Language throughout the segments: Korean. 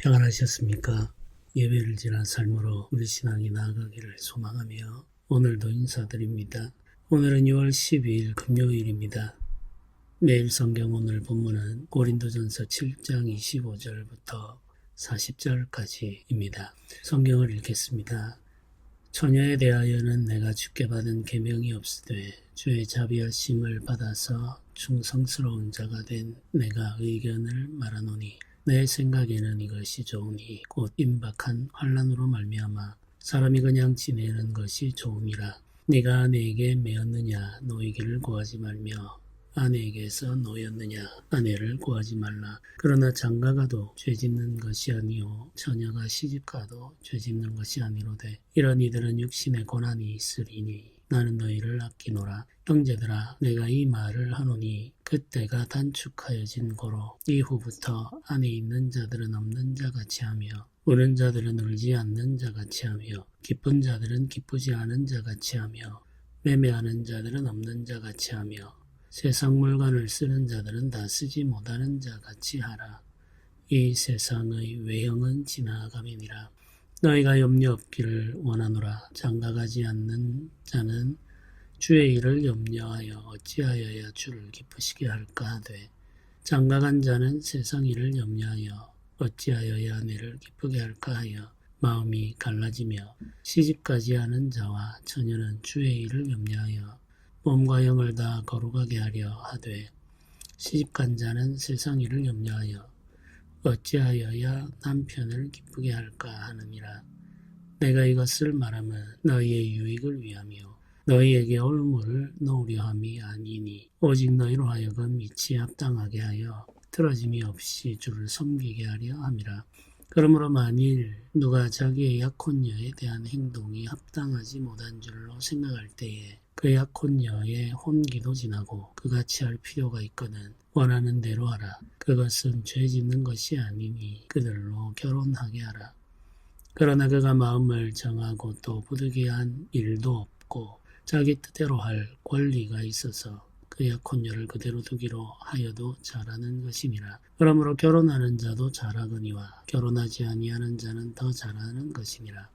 평안하셨습니까? 예배를 지난 삶으로 우리 신앙이 나아가기를 소망하며 오늘도 인사드립니다. 오늘은 6월 12일 금요일입니다. 매일 성경 오늘 본문은 고린도전서 7장 25절부터 40절까지입니다. 성경을 읽겠습니다. 처녀에 대하여는 내가 주께 받은 계명이 없으되 주의 자비하심을 받아서 충성스러운 자가 된 내가 의견을 말하노니 내 생각에는 이것이 좋으니 곧 임박한 환난으로 말미암아 사람이 그냥 지내는 것이 좋음이라. 네가 아내에게 매었느냐 노이기를 구하지 말며 아내에게서 노였느냐 아내를 구하지 말라. 그러나 장가가도 죄짓는 것이 아니요 처녀가 시집가도 죄짓는 것이 아니로되 이런 이들은 육신의 고난이 있으리니 나는 너희를 아끼노라. 형제들아 내가 이 말을 하노니 그때가 단축하여진 고로 이후부터 안에 있는 자들은 없는 자같이 하며 우는 자들은 울지 않는 자같이 하며 기쁜 자들은 기쁘지 않은 자같이 하며 매매하는 자들은 없는 자같이 하며 세상 물건을 쓰는 자들은 다 쓰지 못하는 자같이 하라. 이 세상의 외형은 지나가매니라. 너희가 염려 없기를 원하노라. 장가가지 않는 자는 주의 일을 염려하여 어찌하여야 주를 기쁘시게 할까 하되 장가간 자는 세상 일을 염려하여 어찌하여야 아내를 기쁘게 할까 하여 마음이 갈라지며 시집가지 않은 자와 처녀는 주의 일을 염려하여 몸과 영을 다 거룩하게 하려 하되 시집간 자는 세상 일을 염려하여 어찌하여야 남편을 기쁘게 할까 하느니라. 내가 이것을 말하면 너희의 유익을 위하며 너희에게 올무를 놓으려 함이 아니니 오직 너희로 하여금 이치에 합당하게 하여 틀어짐이 없이 주를 섬기게 하려 함이라. 그러므로 만일 누가 자기의 약혼녀에 대한 행동이 합당하지 못한 줄로 생각할 때에 그 약혼녀의 혼기도 지나고 그같이 할 필요가 있거든 원하는 대로 하라. 그것은 죄 짓는 것이 아니니 그들로 결혼하게 하라. 그러나 그가 마음을 정하고 또 부득이한 일도 없고 자기 뜻대로 할 권리가 있어서 그 약혼녀를 그대로 두기로 하여도 잘하는 것이니라. 그러므로 결혼하는 자도 잘하거니와 결혼하지 아니하는 자는 더 잘하는 것이니라.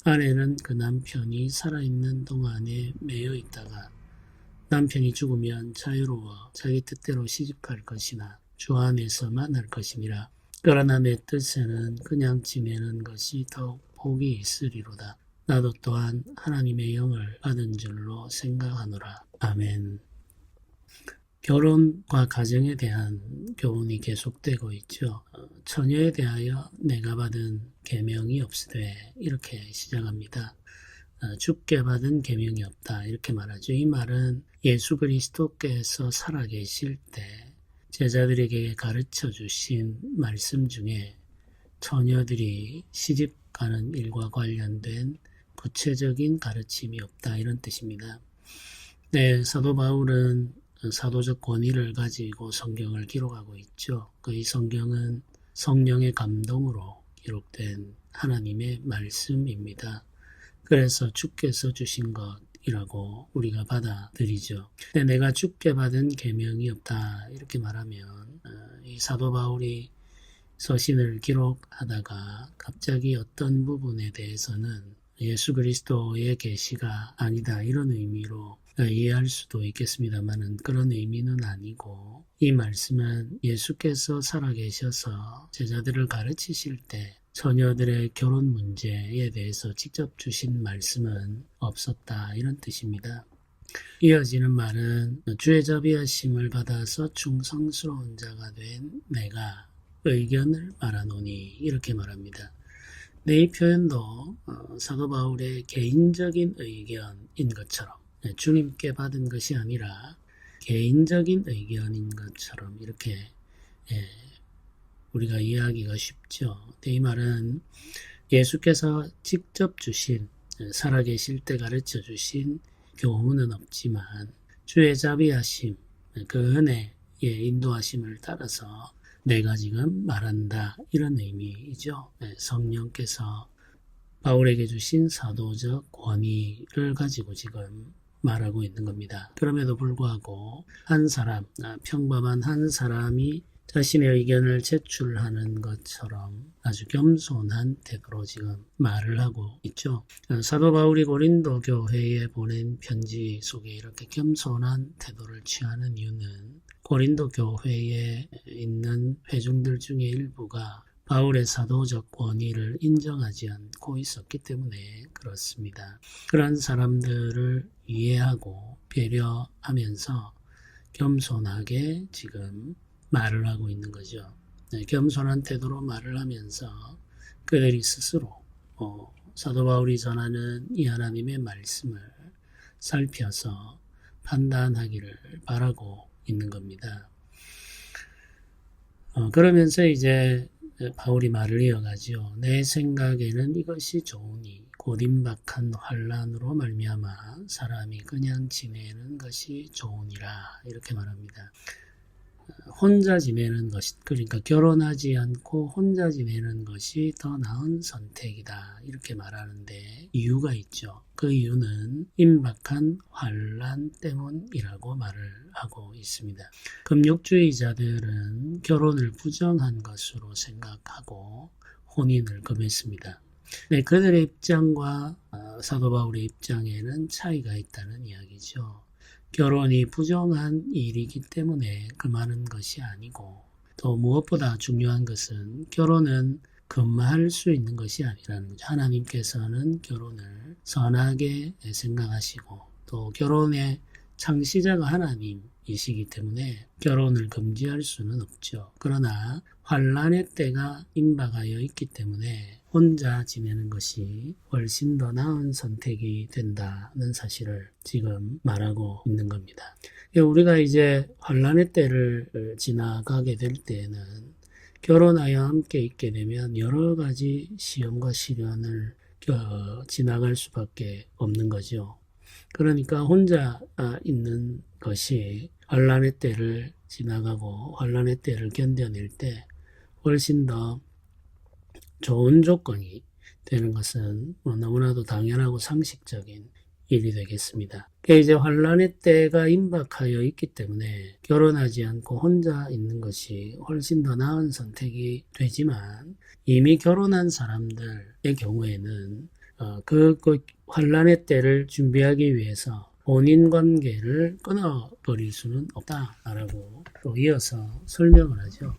아내는 그 남편이 살아있는 동안에 매여 있다가 남편이 죽으면 자유로워 자기 뜻대로 시집갈 것이나 주 안에서만 할 것이니라. 그러나 내 뜻에는 그냥 지내는 것이 더욱 복이 있으리로다. 나도 또한 하나님의 영을 받은 줄로 생각하노라. 아멘. 결혼과 가정에 대한 교훈이 계속되고 있죠. 처녀에 대하여 내가 받은 계명이 없으되 이렇게 시작합니다. 주께 받은 계명이 없다 이렇게 말하죠. 이 말은 예수 그리스도께서 살아계실 때 제자들에게 가르쳐 주신 말씀 중에 처녀들이 시집가는 일과 관련된 구체적인 가르침이 없다 이런 뜻입니다. 네, 사도 바울은 사도적 권위를 가지고 성경을 기록하고 있죠. 이 성경은 성령의 감동으로 기록된 하나님의 말씀입니다. 그래서 주께서 주신 것이라고 우리가 받아들이죠. 근데 내가 주께 받은 계명이 없다 이렇게 말하면 이 사도 바울이 서신을 기록하다가 갑자기 어떤 부분에 대해서는 예수 그리스도의 계시가 아니다 이런 의미로 이해할 수도 있겠습니다만은 그런 의미는 아니고 이 말씀은 예수께서 살아계셔서 제자들을 가르치실 때 처녀들의 결혼 문제에 대해서 직접 주신 말씀은 없었다 이런 뜻입니다. 이어지는 말은 주의 자비하심을 받아서 충성스러운 자가 된 내가 의견을 말하노니 이렇게 말합니다. 이 표현도 사도 바울의 개인적인 의견인 것처럼 주님께 받은 것이 아니라 개인적인 의견인 것처럼 이렇게 우리가 이해하기가 쉽죠. 이 말은 예수께서 직접 주신 살아계실 때 가르쳐 주신 교훈은 없지만 주의 자비하심 그 은혜의 인도하심을 따라서 내가 지금 말한다 이런 의미이죠. 성령께서 바울에게 주신 사도적 권위를 가지고 지금 말하고 있는 겁니다. 그럼에도 불구하고 한 사람, 평범한 한 사람이 자신의 의견을 제출하는 것처럼 아주 겸손한 태도로 지금 말을 하고 있죠. 사도 바울이 고린도 교회에 보낸 편지 속에 이렇게 겸손한 태도를 취하는 이유는 고린도 교회에 있는 회중들 중에 일부가 바울의 사도적 권위를 인정하지 않고 있었기 때문에 그렇습니다. 그런 사람들을 이해하고 배려하면서 겸손하게 지금 말을 하고 있는 거죠. 겸손한 태도로 말을 하면서 그들이 스스로 사도 바울이 전하는 이 하나님의 말씀을 살펴서 판단하기를 바라고 있는 겁니다. 그러면서 이제 바울이 말을 이어가죠. 내 생각에는 이것이 좋으니 곧 임박한 환난으로 말미암아 사람이 그냥 지내는 것이 좋으니라 이렇게 말합니다. 혼자 지내는 것이 그러니까 결혼하지 않고 혼자 지내는 것이 더 나은 선택이다 이렇게 말하는데 이유가 있죠. 그 이유는 임박한 환난 때문이라고 말을 하고 있습니다. 금욕주의자들은 결혼을 부정한 것으로 생각하고 혼인을 금했습니다. 네, 그들의 입장과 사도 바울의 입장에는 차이가 있다는 이야기죠. 결혼이 부정한 일이기 때문에 금하는 것이 아니고 또 무엇보다 중요한 것은 결혼은 금할 수 있는 것이 아니라는 거죠. 하나님께서는 결혼을 선하게 생각하시고 또 결혼의 창시자가 하나님이시기 때문에 결혼을 금지할 수는 없죠. 그러나 환난의 때가 임박하여 있기 때문에 혼자 지내는 것이 훨씬 더 나은 선택이 된다는 사실을 지금 말하고 있는 겁니다. 우리가 이제 환난의 때를 지나가게 될 때에는 결혼하여 함께 있게 되면 여러 가지 시험과 시련을 지나갈 수밖에 없는 거죠. 그러니까 혼자 있는 것이 환난의 때를 지나가고 환난의 때를 견뎌낼 때 훨씬 더 좋은 조건이 되는 것은 너무나도 당연하고 상식적인 일이 되겠습니다. 이제 환난의 때가 임박하여 있기 때문에 결혼하지 않고 혼자 있는 것이 훨씬 더 나은 선택이 되지만 이미 결혼한 사람들의 경우에는 그 환난의 때를 준비하기 위해서 혼인 관계를 끊어버릴 수는 없다라고 또 이어서 설명을 하죠.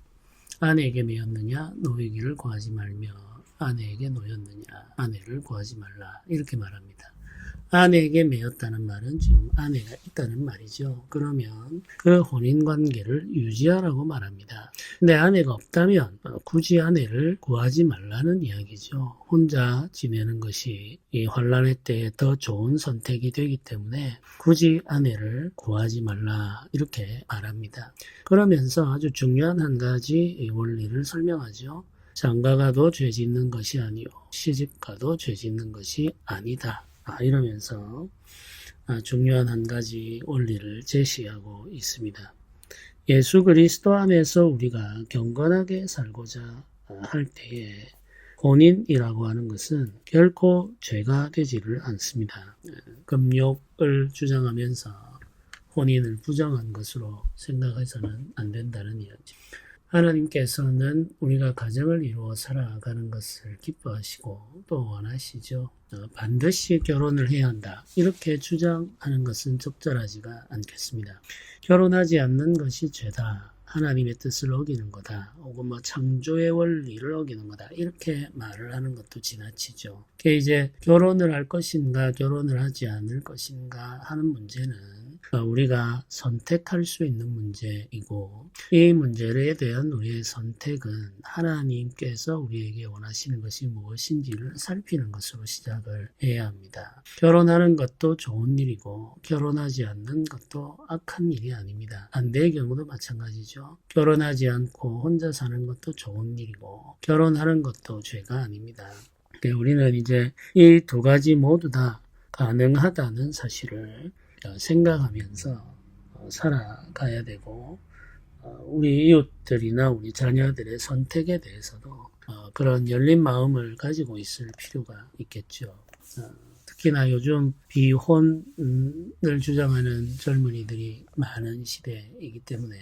아내에게 매였느냐 노이기를 구하지 말며 아내에게 노였느냐 아내를 구하지 말라 이렇게 말합니다. 아내에게 매였다는 말은 지금 아내가 있다는 말이죠. 그러면 그 혼인관계를 유지하라고 말합니다. 근데 아내가 없다면 굳이 아내를 구하지 말라는 이야기죠. 혼자 지내는 것이 이 환난의 때에 더 좋은 선택이 되기 때문에 굳이 아내를 구하지 말라 이렇게 말합니다. 그러면서 아주 중요한 한 가지 원리를 설명하죠. 장가가도 죄 짓는 것이 아니요 시집가도 죄 짓는 것이 아니다. 이러면서 중요한 한 가지 원리를 제시하고 있습니다. 예수 그리스도 안에서 우리가 경건하게 살고자 할 때에 혼인이라고 하는 것은 결코 죄가 되지를 않습니다. 금욕을 주장하면서 혼인을 부정한 것으로 생각해서는 안 된다는 이야기죠. 하나님께서는 우리가 가정을 이루어 살아가는 것을 기뻐하시고 또 원하시죠. 반드시 결혼을 해야 한다. 이렇게 주장하는 것은 적절하지가 않겠습니다. 결혼하지 않는 것이 죄다. 하나님의 뜻을 어기는 거다. 혹은 창조의 원리를 어기는 거다. 이렇게 말을 하는 것도 지나치죠. 이제 결혼을 할 것인가 결혼을 하지 않을 것인가 하는 문제는 우리가 선택할 수 있는 문제이고 이 문제에 대한 우리의 선택은 하나님께서 우리에게 원하시는 것이 무엇인지를 살피는 것으로 시작을 해야 합니다. 결혼하는 것도 좋은 일이고 결혼하지 않는 것도 악한 일이 아닙니다. 반대의 경우도 마찬가지죠. 결혼하지 않고 혼자 사는 것도 좋은 일이고 결혼하는 것도 죄가 아닙니다. 우리는 이제 이 두 가지 모두 다 가능하다는 사실을 생각하면서 살아가야 되고 우리 이웃들이나 우리 자녀들의 선택에 대해서도 그런 열린 마음을 가지고 있을 필요가 있겠죠. 특히나 요즘 비혼을 주장하는 젊은이들이 많은 시대이기 때문에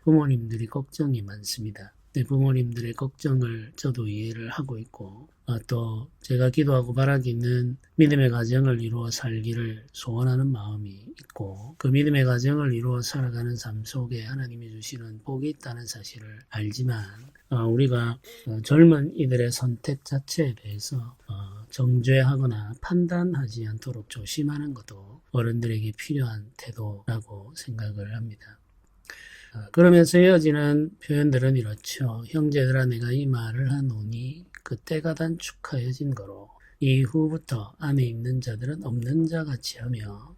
부모님들이 걱정이 많습니다. 네, 부모님들의 걱정을 저도 이해를 하고 있고 또 제가 기도하고 바라기는 믿음의 가정을 이루어 살기를 소원하는 마음이 있고 그 믿음의 가정을 이루어 살아가는 삶 속에 하나님이 주시는 복이 있다는 사실을 알지만 우리가 젊은 이들의 선택 자체에 대해서 정죄하거나 판단하지 않도록 조심하는 것도 어른들에게 필요한 태도라고 생각을 합니다. 그러면서 이어지는 표현들은 이렇죠. 형제들아 내가 이 말을 하노니 그때가 단축하여진 거로 이후부터 안에 있는 자들은 없는 자같이 하며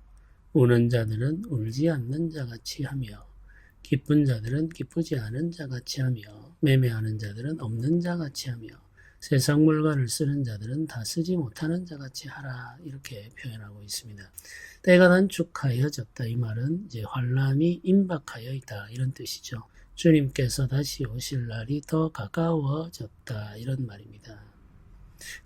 우는 자들은 울지 않는 자같이 하며 기쁜 자들은 기쁘지 않은 자같이 하며 매매하는 자들은 없는 자같이 하며 세상 물건을 쓰는 자들은 다 쓰지 못하는 자같이 하라 이렇게 표현하고 있습니다. 때가 단축하여졌다 이 말은 이제 환란이 임박하여 있다 이런 뜻이죠. 주님께서 다시 오실 날이 더 가까워졌다 이런 말입니다.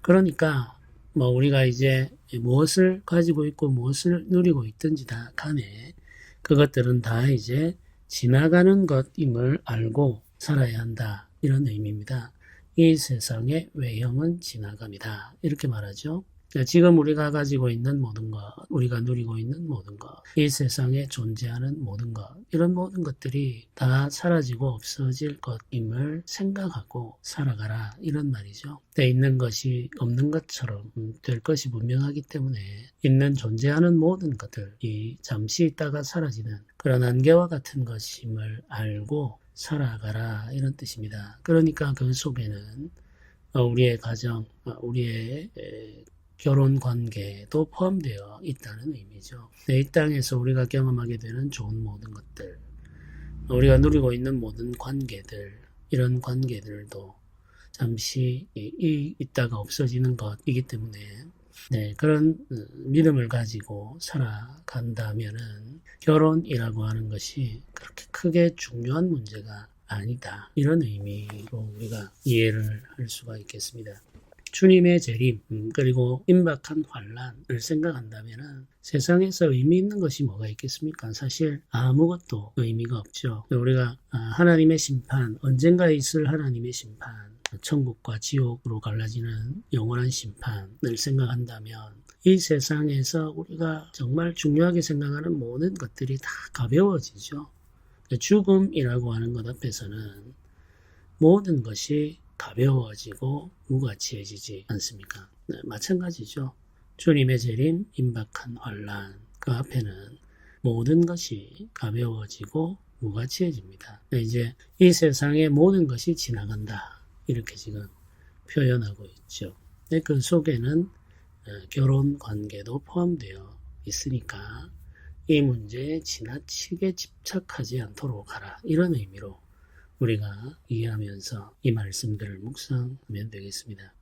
그러니까 우리가 이제 무엇을 가지고 있고 무엇을 누리고 있든지 다 간에 그것들은 다 이제 지나가는 것임을 알고 살아야 한다 이런 의미입니다. 이 세상의 외형은 지나갑니다. 이렇게 말하죠. 지금 우리가 가지고 있는 모든 것, 우리가 누리고 있는 모든 것, 이 세상에 존재하는 모든 것, 이런 모든 것들이 다 사라지고 없어질 것임을 생각하고 살아가라 이런 말이죠. 있는 것이 없는 것처럼 될 것이 분명하기 때문에 있는 존재하는 모든 것들이 잠시 있다가 사라지는 그런 안개와 같은 것임을 알고 살아가라 이런 뜻입니다. 그러니까 그 속에는 우리의 가정, 우리의 결혼 관계도 포함되어 있다는 의미죠. 이 땅에서 우리가 경험하게 되는 좋은 모든 것들, 우리가 누리고 있는 모든 관계들, 이런 관계들도 잠시 있다가 없어지는 것이기 때문에 그런 믿음을 가지고 살아간다면은 결혼이라고 하는 것이 그렇게 크게 중요한 문제가 아니다. 이런 의미로 우리가 이해를 할 수가 있겠습니다. 주님의 재림 그리고 임박한 환란을 생각한다면 세상에서 의미 있는 것이 뭐가 있겠습니까? 사실 아무것도 의미가 없죠. 우리가 하나님의 심판, 언젠가 있을 하나님의 심판, 천국과 지옥으로 갈라지는 영원한 심판을 생각한다면 이 세상에서 우리가 정말 중요하게 생각하는 모든 것들이 다 가벼워지죠. 죽음이라고 하는 것 앞에서는 모든 것이 가벼워지고 무가치해지지 않습니까? 마찬가지죠. 주님의 재림, 임박한 환란 그 앞에는 모든 것이 가벼워지고 무가치해집니다. 이제 이 세상의 모든 것이 지나간다 이렇게 지금 표현하고 있죠. 그 속에는 결혼 관계도 포함되어 있으니까 이 문제에 지나치게 집착하지 않도록 하라 이런 의미로 우리가 이해하면서 이 말씀들을 묵상하면 되겠습니다.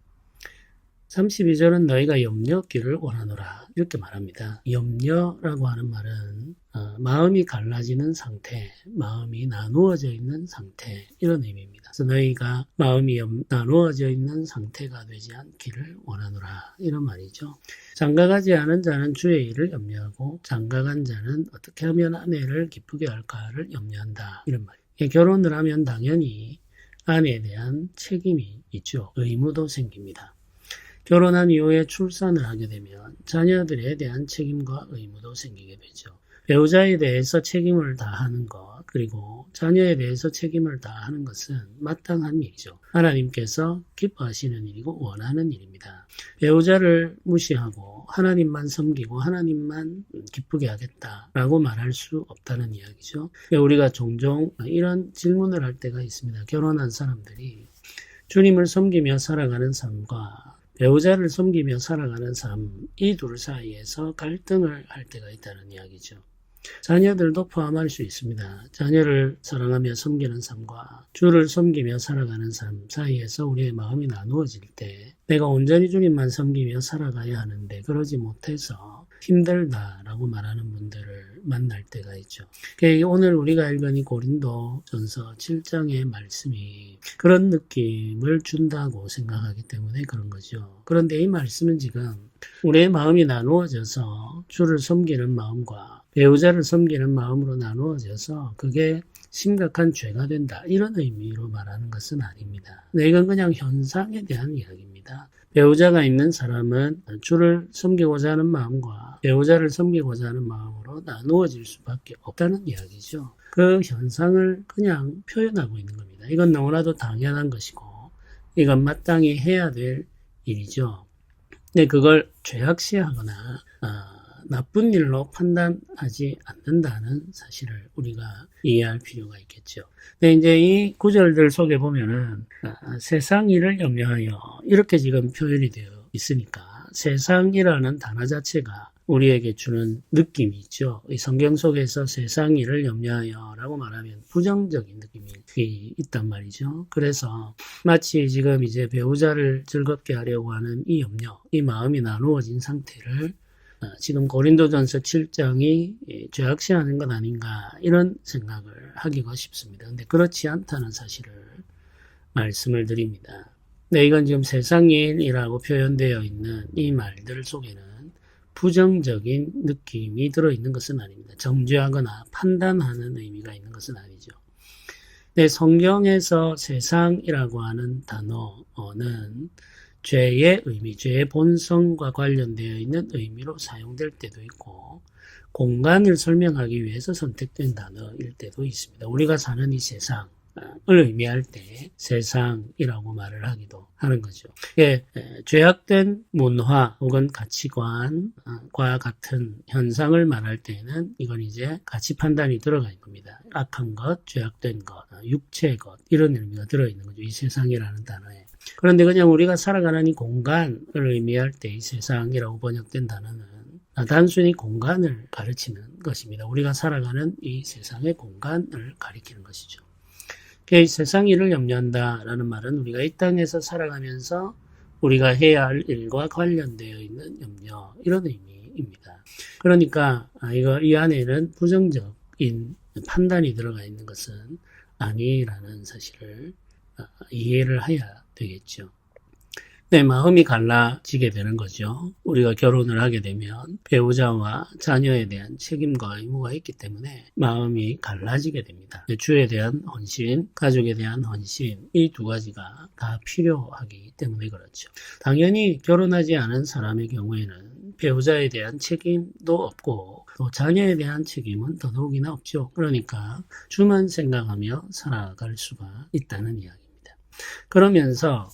32절은 너희가 염려 없기를 원하노라 이렇게 말합니다. 염려라고 하는 말은 마음이 갈라지는 상태, 마음이 나누어져 있는 상태 이런 의미입니다. 그래서 너희가 마음이 나누어져 있는 상태가 되지 않기를 원하노라 이런 말이죠. 장가가지 않은 자는 주의 일을 염려하고 장가간 자는 어떻게 하면 아내를 기쁘게 할까를 염려한다 이런 말이에요. 결혼을 하면 당연히 아내에 대한 책임이 있죠. 의무도 생깁니다. 결혼한 이후에 출산을 하게 되면 자녀들에 대한 책임과 의무도 생기게 되죠. 배우자에 대해서 책임을 다하는 것, 그리고 자녀에 대해서 책임을 다하는 것은 마땅한 일이죠. 하나님께서 기뻐하시는 일이고 원하는 일입니다. 배우자를 무시하고 하나님만 섬기고 하나님만 기쁘게 하겠다라고 말할 수 없다는 이야기죠. 우리가 종종 이런 질문을 할 때가 있습니다. 결혼한 사람들이 주님을 섬기며 살아가는 삶과 배우자를 섬기며 살아가는 삶, 이 둘 사이에서 갈등을 할 때가 있다는 이야기죠. 자녀들도 포함할 수 있습니다. 자녀를 사랑하며 섬기는 삶과 주를 섬기며 살아가는 삶 사이에서 우리의 마음이 나누어질 때 내가 온전히 주님만 섬기며 살아가야 하는데 그러지 못해서 힘들다라고 말하는 분들을 만날 때가 있죠. 오늘 우리가 읽은 이 고린도전서 7장의 말씀이 그런 느낌을 준다고 생각하기 때문에 그런 거죠. 그런데 이 말씀은 지금 우리의 마음이 나누어져서 주를 섬기는 마음과 배우자를 섬기는 마음으로 나누어져서 그게 심각한 죄가 된다. 이런 의미로 말하는 것은 아닙니다. 네, 이건 그냥 현상에 대한 이야기입니다. 배우자가 있는 사람은 주를 섬기고자 하는 마음과 배우자를 섬기고자 하는 마음으로 나누어질 수밖에 없다는 이야기죠. 그 현상을 그냥 표현하고 있는 겁니다. 이건 너무나도 당연한 것이고 이건 마땅히 해야 될 일이죠. 근데 그걸 죄악시하거나 나쁜 일로 판단하지 않는다는 사실을 우리가 이해할 필요가 있겠죠. 근데 이제 이 구절들 속에 보면은 세상 일을 염려하여 이렇게 지금 표현이 되어 있으니까 세상이라는 단어 자체가 우리에게 주는 느낌이 있죠. 이 성경 속에서 세상 일을 염려하여 라고 말하면 부정적인 느낌이 있단 말이죠. 그래서 마치 지금 이제 배우자를 즐겁게 하려고 하는 이 염려, 이 마음이 나누어진 상태를 지금 고린도전서 7장이 죄악시하는 것 아닌가 이런 생각을 하기가 쉽습니다. 근데 그렇지 않다는 사실을 말씀을 드립니다. 네, 이건 지금 세상일이라고 표현되어 있는 이 말들 속에는 부정적인 느낌이 들어있는 것은 아닙니다. 정죄하거나 판단하는 의미가 있는 것은 아니죠. 네, 성경에서 세상이라고 하는 단어는 죄의 의미, 죄의 본성과 관련되어 있는 의미로 사용될 때도 있고 공간을 설명하기 위해서 선택된 단어일 때도 있습니다. 우리가 사는 이 세상을 의미할 때 세상이라고 말을 하기도 하는 거죠. 예, 죄악된 문화 혹은 가치관과 같은 현상을 말할 때는 이건 이제 가치 판단이 들어가 있는 겁니다. 악한 것, 죄악된 것, 육체의 것 이런 의미가 들어있는 거죠. 이 세상이라는 단어에. 그런데 그냥 우리가 살아가는 이 공간을 의미할 때 이 세상이라고 번역된 단어는 단순히 공간을 가르치는 것입니다. 우리가 살아가는 이 세상의 공간을 가리키는 것이죠. 이 세상 일을 염려한다라는 말은 우리가 이 땅에서 살아가면서 우리가 해야 할 일과 관련되어 있는 염려 이런 의미입니다. 그러니까 이 안에는 부정적인 판단이 들어가 있는 것은 아니라는 사실을 이해를 해야 되겠죠. 네, 마음이 갈라지게 되는 거죠. 우리가 결혼을 하게 되면 배우자와 자녀에 대한 책임과 의무가 있기 때문에 마음이 갈라지게 됩니다. 주에 대한 헌신, 가족에 대한 헌신, 이 두 가지가 다 필요하기 때문에 그렇죠. 당연히 결혼하지 않은 사람의 경우에는 배우자에 대한 책임도 없고 또 자녀에 대한 책임은 더더욱이나 없죠. 그러니까 주만 생각하며 살아갈 수가 있다는 이야기입니다. 그러면서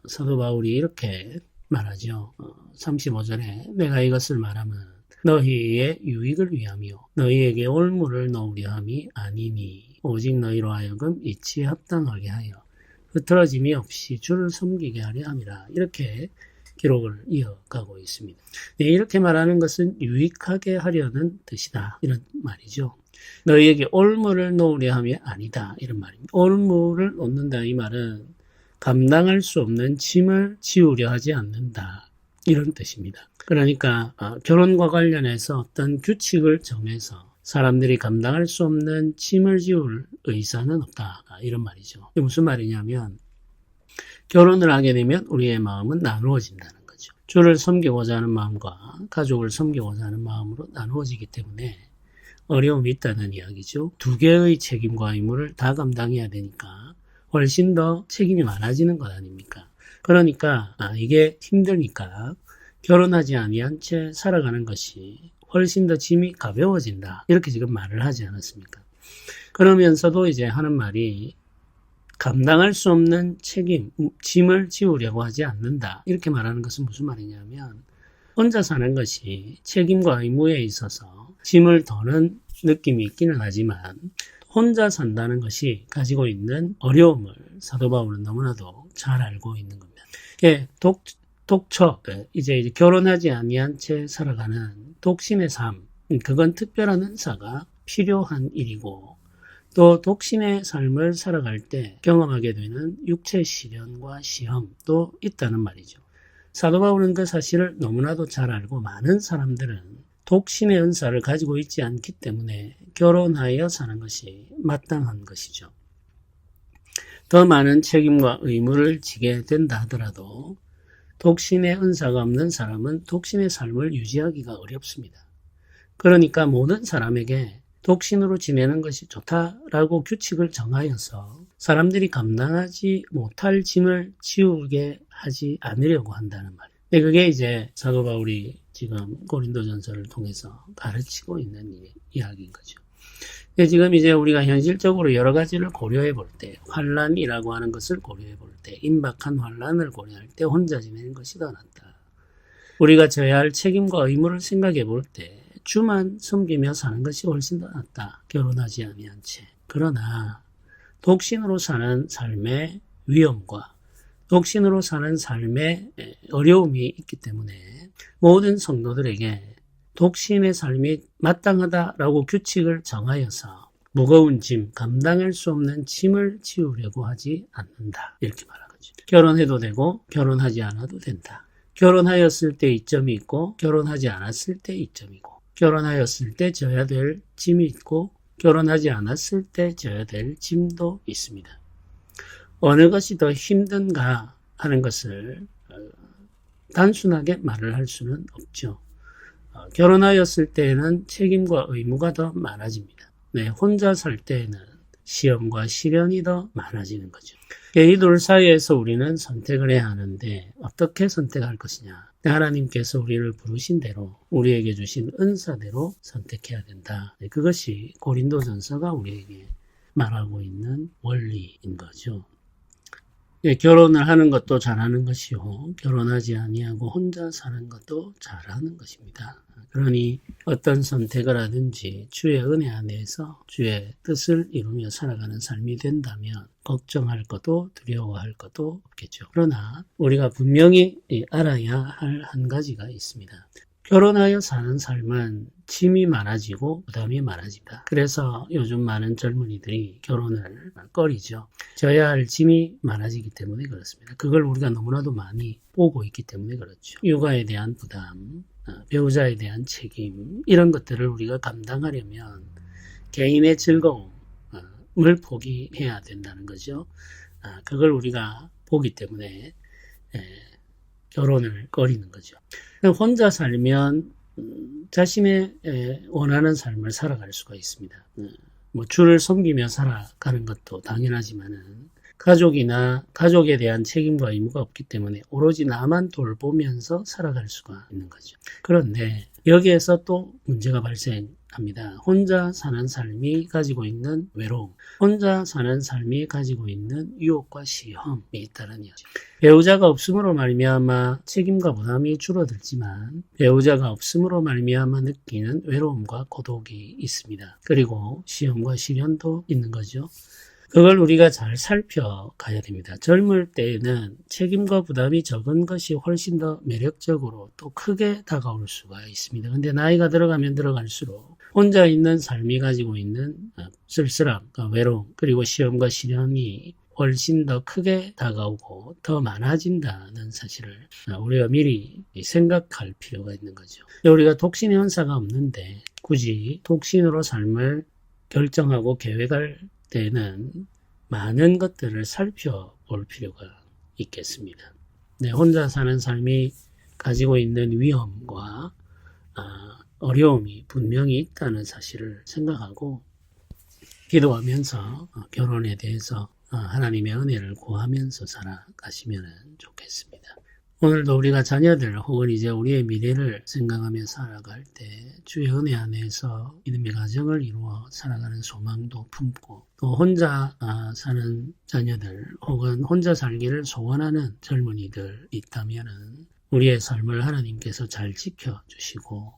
사도 바울이 이렇게 말하죠. 35절에 내가 이것을 말하면 너희의 유익을 위하며 너희에게 올무를 놓으려 함이 아니니 오직 너희로 하여금 이치에 합당하게 하여 흐트러짐이 없이 주를 섬기게 하려 함이라. 이렇게 기록을 이어가고 있습니다. 네, 이렇게 말하는 것은 유익하게 하려는 뜻이다. 이런 말이죠. 너희에게 올무를 놓으려 함이 아니다. 이런 말입니다. 올무를 놓는다 이 말은 감당할 수 없는 짐을 지우려 하지 않는다. 이런 뜻입니다. 그러니까 결혼과 관련해서 어떤 규칙을 정해서 사람들이 감당할 수 없는 짐을 지울 의사는 없다. 이런 말이죠. 이게 무슨 말이냐면 결혼을 하게 되면 우리의 마음은 나누어진다는 거죠. 주를 섬기고자 하는 마음과 가족을 섬기고자 하는 마음으로 나누어지기 때문에 어려움이 있다는 이야기죠. 두 개의 책임과 의무를 다 감당해야 되니까 훨씬 더 책임이 많아지는 것 아닙니까? 그러니까 이게 힘드니까 결혼하지 아니한 채 살아가는 것이 훨씬 더 짐이 가벼워진다. 이렇게 지금 말을 하지 않았습니까? 그러면서도 이제 하는 말이 감당할 수 없는 책임, 짐을 지우려고 하지 않는다. 이렇게 말하는 것은 무슨 말이냐면 혼자 사는 것이 책임과 의무에 있어서 짐을 더는 느낌이 있기는 하지만 혼자 산다는 것이 가지고 있는 어려움을 사도 바울은 너무나도 잘 알고 있는 겁니다. 독처, 이제 결혼하지 아니한 채 살아가는 독신의 삶, 그건 특별한 은사가 필요한 일이고 또 독신의 삶을 살아갈 때 경험하게 되는 육체 시련과 시험도 있다는 말이죠. 사도 바울은 그 사실을 너무나도 잘 알고 많은 사람들은 독신의 은사를 가지고 있지 않기 때문에 결혼하여 사는 것이 마땅한 것이죠. 더 많은 책임과 의무를 지게 된다 하더라도 독신의 은사가 없는 사람은 독신의 삶을 유지하기가 어렵습니다. 그러니까 모든 사람에게 독신으로 지내는 것이 좋다라고 규칙을 정하여서 사람들이 감당하지 못할 짐을 지우게 하지 않으려고 한다는 말이에요. 근데 그게 이제 사도 바울이 지금 고린도전서를 통해서 가르치고 있는 이야기인 거죠. 근데 지금 이제 우리가 현실적으로 여러 가지를 고려해 볼 때, 환란이라고 하는 것을 고려해 볼 때, 임박한 환란을 고려할 때 혼자 지내는 것이 더 낫다. 우리가 져야 할 책임과 의무를 생각해 볼 때 주만 섬기며 사는 것이 훨씬 더 낫다. 결혼하지 아니한 채. 그러나 독신으로 사는 삶의 위험과 독신으로 사는 삶의 어려움이 있기 때문에 모든 성도들에게 독신의 삶이 마땅하다라고 규칙을 정하여서 무거운 짐, 감당할 수 없는 짐을 지우려고 하지 않는다. 이렇게 말하는 거죠. 결혼해도 되고 결혼하지 않아도 된다. 결혼하였을 때 이점이 있고 결혼하지 않았을 때 이점이고 결혼하였을 때 져야 될 짐이 있고 결혼하지 않았을 때 져야 될 짐도 있습니다. 어느 것이 더 힘든가 하는 것을 단순하게 말을 할 수는 없죠. 결혼하였을 때에는 책임과 의무가 더 많아집니다. 네, 혼자 살 때에는 시험과 시련이 더 많아지는 거죠. 이 둘 사이에서 우리는 선택을 해야 하는데 어떻게 선택할 것이냐. 하나님께서 우리를 부르신 대로 우리에게 주신 은사대로 선택해야 된다. 그것이 고린도전서가 우리에게 말하고 있는 원리인 거죠. 결혼을 하는 것도 잘하는 것이요 결혼하지 아니하고 혼자 사는 것도 잘하는 것입니다. 그러니 어떤 선택을 하든지 주의 은혜 안에서 주의 뜻을 이루며 살아가는 삶이 된다면 걱정할 것도 두려워할 것도 없겠죠. 그러나 우리가 분명히 알아야 할 한 가지가 있습니다. 결혼하여 사는 삶은 짐이 많아지고 부담이 많아집니다. 그래서 요즘 많은 젊은이들이 결혼을 꺼리죠. 져야 할 짐이 많아지기 때문에 그렇습니다. 그걸 우리가 너무나도 많이 보고 있기 때문에 그렇죠. 육아에 대한 부담, 배우자에 대한 책임 이런 것들을 우리가 감당하려면 개인의 즐거움을 포기해야 된다는 거죠. 그걸 우리가 보기 때문에 결혼을 꺼리는 거죠. 혼자 살면 자신의 원하는 삶을 살아갈 수가 있습니다. 주를 섬기며 살아가는 것도 당연하지만은 가족이나 가족에 대한 책임과 의무가 없기 때문에 오로지 나만 돌보면서 살아갈 수가 있는 거죠. 그런데 여기에서 또 문제가 발생합니다. 혼자 사는 삶이 가지고 있는 외로움, 혼자 사는 삶이 가지고 있는 유혹과 시험이 있다는 이야기. 배우자가 없음으로 말미암아 책임과 부담이 줄어들지만 배우자가 없음으로 말미암아 느끼는 외로움과 고독이 있습니다. 그리고 시험과 시련도 있는 거죠. 그걸 우리가 잘 살펴가야 됩니다. 젊을 때에는 책임과 부담이 적은 것이 훨씬 더 매력적으로 또 크게 다가올 수가 있습니다. 근데 나이가 들어가면 들어갈수록 혼자 있는 삶이 가지고 있는 쓸쓸함, 외로움, 그리고 시험과 시련이 훨씬 더 크게 다가오고 더 많아진다는 사실을 우리가 미리 생각할 필요가 있는 거죠. 우리가 독신의 은사가 없는데 굳이 독신으로 삶을 결정하고 계획할 때는 많은 것들을 살펴볼 필요가 있겠습니다. 혼자 사는 삶이 가지고 있는 위험과 어려움이 분명히 있다는 사실을 생각하고 기도하면서 결혼에 대해서 하나님의 은혜를 구하면서 살아가시면 좋겠습니다. 오늘도 우리가 자녀들 혹은 이제 우리의 미래를 생각하며 살아갈 때 주의 은혜 안에서 믿음의 가정을 이루어 살아가는 소망도 품고 또 혼자 사는 자녀들 혹은 혼자 살기를 소원하는 젊은이들 있다면은 우리의 삶을 하나님께서 잘 지켜주시고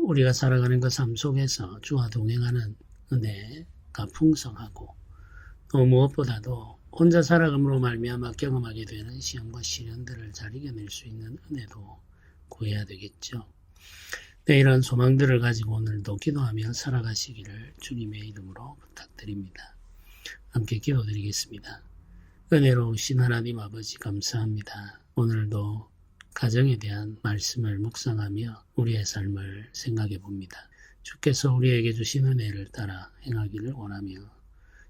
우리가 살아가는 그 삶 속에서 주와 동행하는 은혜가 풍성하고 또 무엇보다도 혼자 살아감으로 말미암아 경험하게 되는 시험과 시련들을 잘 이겨낼 수 있는 은혜도 구해야 되겠죠. 이런 소망들을 가지고 오늘도 기도하며 살아가시기를 주님의 이름으로 부탁드립니다. 함께 기도드리겠습니다. 은혜로우신 하나님 아버지 감사합니다. 오늘도 가정에 대한 말씀을 묵상하며 우리의 삶을 생각해 봅니다. 주께서 우리에게 주신 은혜를 따라 행하기를 원하며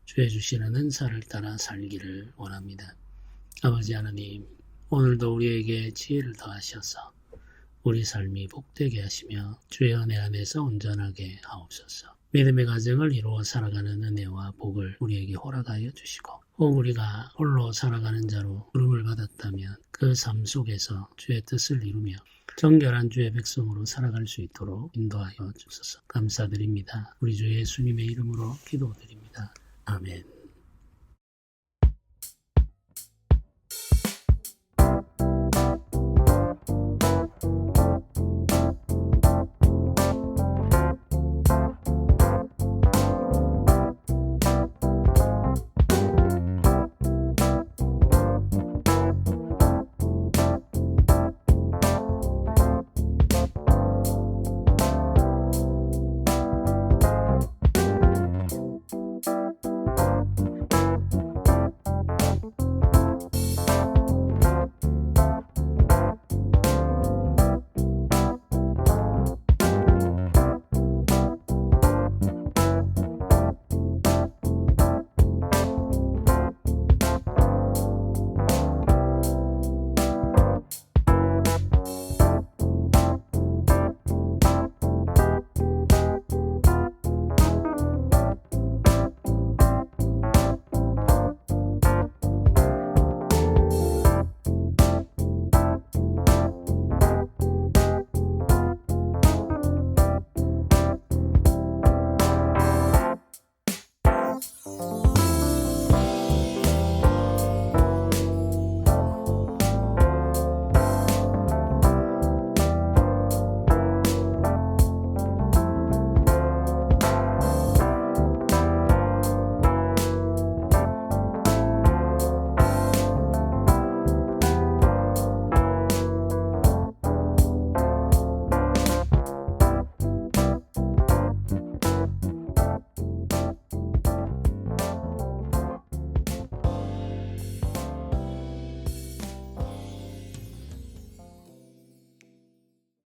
주의 주시는 은사를 따라 살기를 원합니다. 아버지 하나님, 오늘도 우리에게 지혜를 더하셔서 우리 삶이 복되게 하시며 주의 은혜 안에서 온전하게 하옵소서. 믿음의 가정을 이루어 살아가는 은혜와 복을 우리에게 허락하여 주시고, 혹 우리가 홀로 살아가는 자로 부름을 받았다면 그 삶 속에서 주의 뜻을 이루며 정결한 주의 백성으로 살아갈 수 있도록 인도하여 주소서. 감사드립니다. 우리 주 예수님의 이름으로 기도드립니다. 아멘.